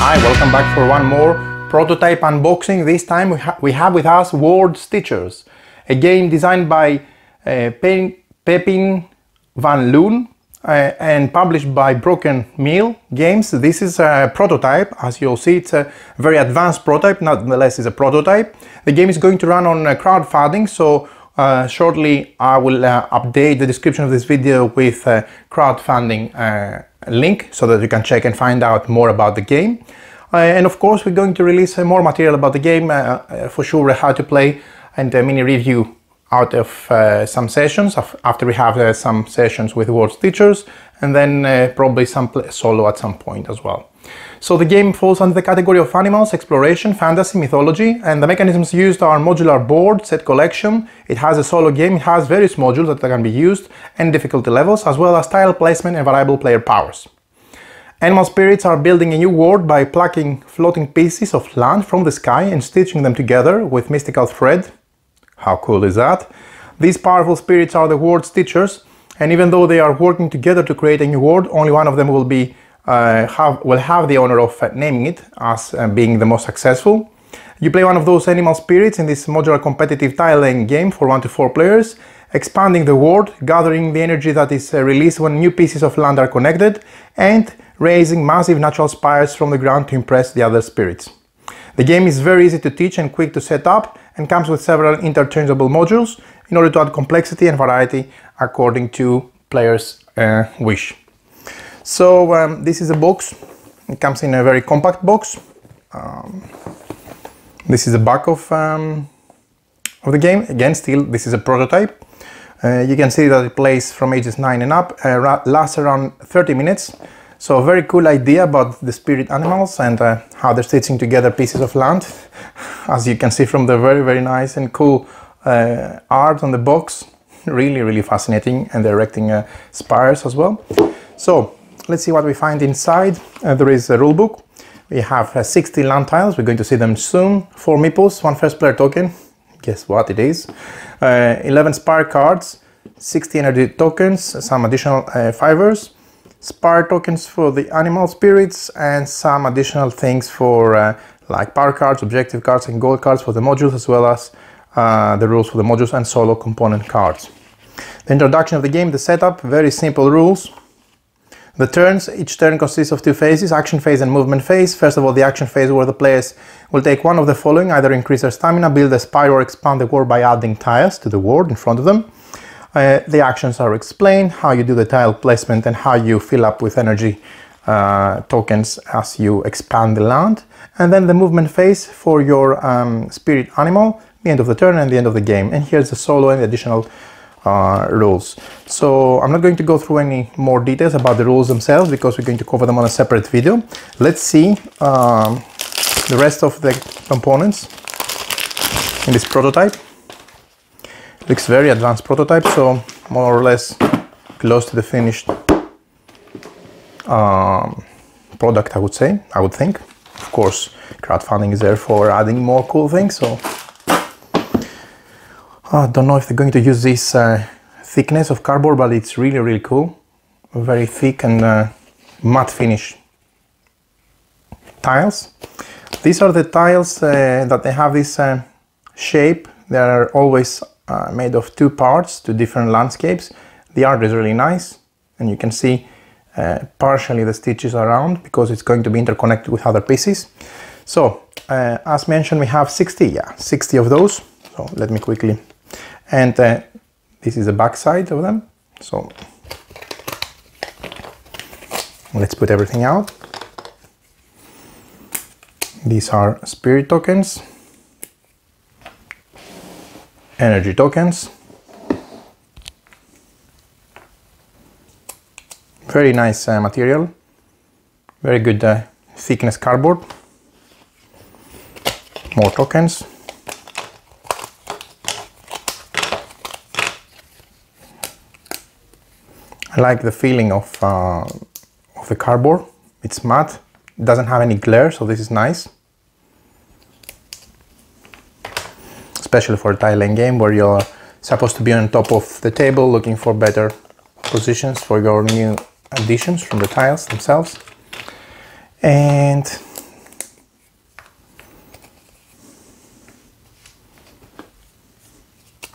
Hi, welcome back for one more prototype unboxing. This time we have with us Word Stitchers, a game designed by Pepin van Loon and published by Broken Mill Games. This is a prototype. As you'll see, it's a very advanced prototype, nonetheless it's a prototype. The game is going to run on crowdfunding, so shortly I will update the description of this video with a crowdfunding link so that you can check and find out more about the game. And of course we're going to release more material about the game, for sure how to play, and a mini review out of some sessions after we have some sessions with Word Stitchers, and then probably some solo at some point as well. So the game falls under the category of animals, exploration, fantasy, mythology, and the mechanisms used are modular board, set collection. It has a solo game, it has various modules that can be used, and difficulty levels, as well as tile placement and variable player powers. Animal spirits are building a new world by plucking floating pieces of land from the sky and stitching them together with mystical thread. How cool is that? These powerful spirits are the Word Stitchers, and even though they are working together to create a new world, only one of them will be have the honor of naming it as being the most successful. You play one of those animal spirits in this modular competitive tile laying game for 1 to 4 players, expanding the world, gathering the energy that is released when new pieces of land are connected, and raising massive natural spires from the ground to impress the other spirits. The game is very easy to teach and quick to set up, and comes with several interchangeable modules in order to add complexity and variety according to players' wish. So this is a box. It comes in a very compact box. This is the back of the game. Again, still this is a prototype. You can see that it plays from ages 9 and up, lasts around 30 minutes. So a very cool idea about the spirit animals and how they're stitching together pieces of land. As you can see from the very nice and cool art on the box. Really fascinating, and they're erecting spires as well. So let's see what we find inside. There is a rule book. We have 60 land tiles. We're going to see them soon. 4 meeples, 1 first player token. Guess what it is? 11 spire cards, 60 energy tokens, some additional fivers, spire tokens for the animal spirits, and some additional things for like power cards, objective cards, and gold cards for the modules, as well as the rules for the modules and solo component cards. The introduction of the game, the setup, very simple rules. The turns, each turn consists of 2 phases, action phase and movement phase. First of all, the action phase, where the players will take one of the following: either increase their stamina, build a spire, or expand the world by adding tiles to the world in front of them. The actions are explained, how you do the tile placement and how you fill up with energy tokens as you expand the land. And then the movement phase for your spirit animal, the end of the turn and the end of the game. And here's the solo and the additional rules. So I'm not going to go through any more details about the rules themselves because we're going to cover them on a separate video. Let's see the rest of the components in this prototype. Looks very advanced prototype, so more or less close to the finished product, I would think. Of course, crowdfunding is there for adding more cool things, so I don't know if they're going to use this thickness of cardboard, but it's really cool. Very thick and matte finish tiles. These are the tiles that they have this shape. They are always made of 2 parts, 2 different landscapes. The art is really nice, and you can see partially the stitches around because it's going to be interconnected with other pieces. So as mentioned, we have 60 of those. So let me quickly, and this is the back side of them. So let's put everything out. These are spirit tokens, energy tokens, very nice material, very good thickness cardboard, more tokens, I like the feeling of the cardboard. It's matte, it doesn't have any glare, so this is nice. Especially for a tile laying game where you're supposed to be on top of the table looking for better positions for your new additions from the tiles themselves. And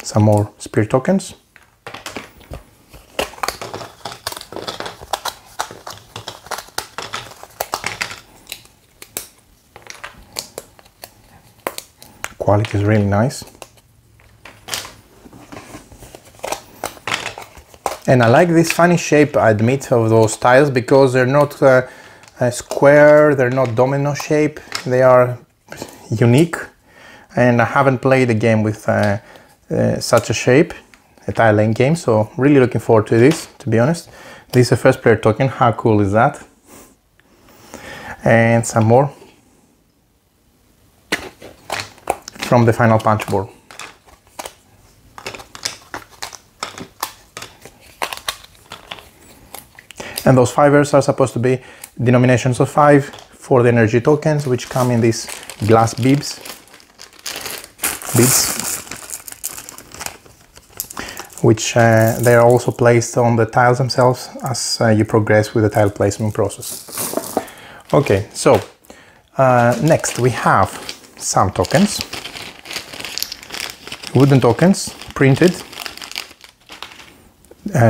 some more spirit tokens. Quality is really nice. And I like this funny shape, I admit, of those tiles, because they're not square, they're not domino shape, they are unique. And I haven't played a game with such a shape, a tile laying game, so really looking forward to this, to be honest. This is a first player token, how cool is that? And some more from the final punch board. And those fivers are supposed to be denominations of 5 for the energy tokens, which come in these glass beads, which they are also placed on the tiles themselves as you progress with the tile placement process. Okay, so next we have some tokens, wooden tokens, printed,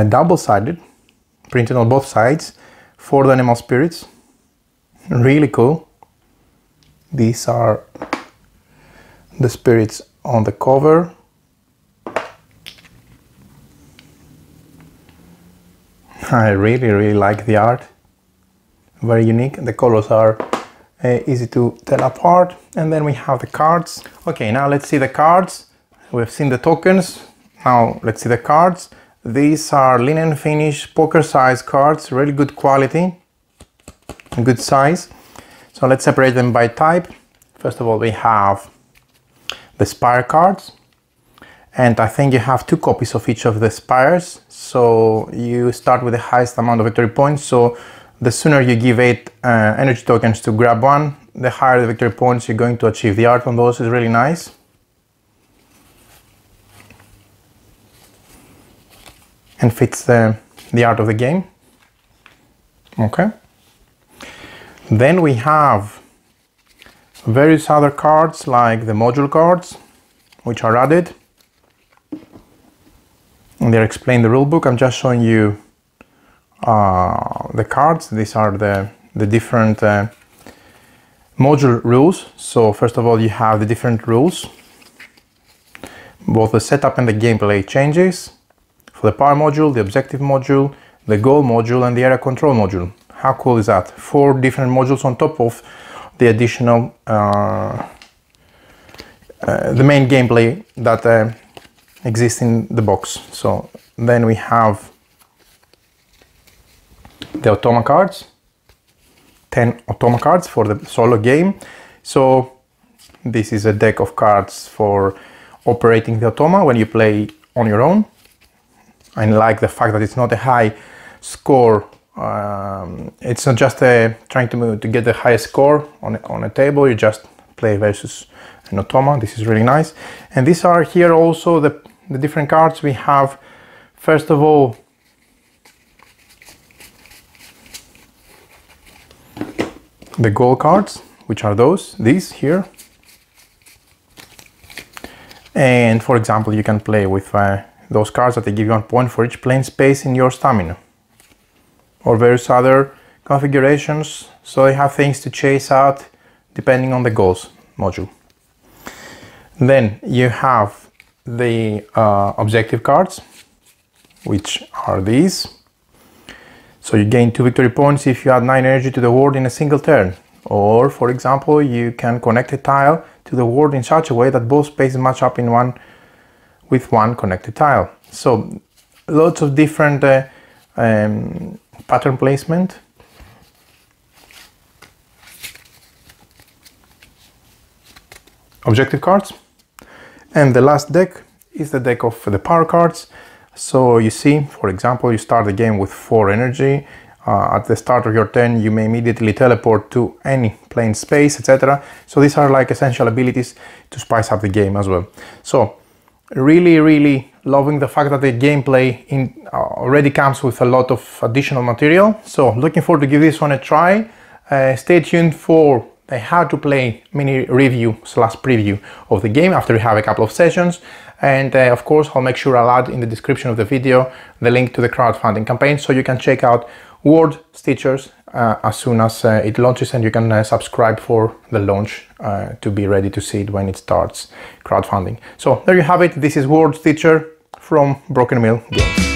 double-sided, printed on both sides for the animal spirits. Really cool. These are the spirits on the cover. I really like the art. Very unique. The colors are easy to tell apart. And then we have the cards. Okay, now let's see the cards. We've seen the tokens. Now let's see the cards. These are linen finish poker size cards, really good quality, good size. So let's separate them by type. First of all, we have the spire cards, and I think you have 2 copies of each of the spires. So you start with the highest amount of victory points. So the sooner you give 8 energy tokens to grab one, the higher the victory points you're going to achieve. The art on those is really nice. And fits the art of the game. Okay. Then we have various other cards like the module cards, which are added. And they're explained in the rulebook. I'm just showing you the cards. These are the different module rules. So first of all, you have the different rules, both the setup and the gameplay changes. For the power module, the objective module, the goal module, and the area control module. How cool is that? 4 different modules on top of the additional, the main gameplay that exists in the box. So then we have the automa cards, 10 automa cards for the solo game. So this is a deck of cards for operating the automa when you play on your own. I like the fact that it's not a high score. It's not just trying to get the highest score on a table. You just play versus an automa. This is really nice. And these are here also the different cards we have. First of all, the goal cards, which are these here. And for example, you can play with those cards that they give you 1 point for each plane space in your stamina, or various other configurations, so they have things to chase out depending on the goals module. Then you have the objective cards, which are these. So you gain 2 victory points if you add 9 energy to the ward in a single turn, or for example, you can connect a tile to the ward in such a way that both spaces match up in with one connected tile. So lots of different pattern placement. Objective cards. And the last deck is the deck of the power cards. So you see, for example, you start the game with 4 energy. At the start of your turn, you may immediately teleport to any plane space, etc. So these are like essential abilities to spice up the game as well. So really loving the fact that the gameplay already comes with a lot of additional material. So looking forward to give this one a try. Stay tuned for the how to play mini review / preview of the game after we have a couple of sessions. And of course, I'll make sure I'll add in the description of the video the link to the crowdfunding campaign, so you can check out Word Stitchers as soon as it launches, and you can subscribe for the launch to be ready to see it when it starts crowdfunding. So there you have it. This is Word Stitcher from Broken Mill Games.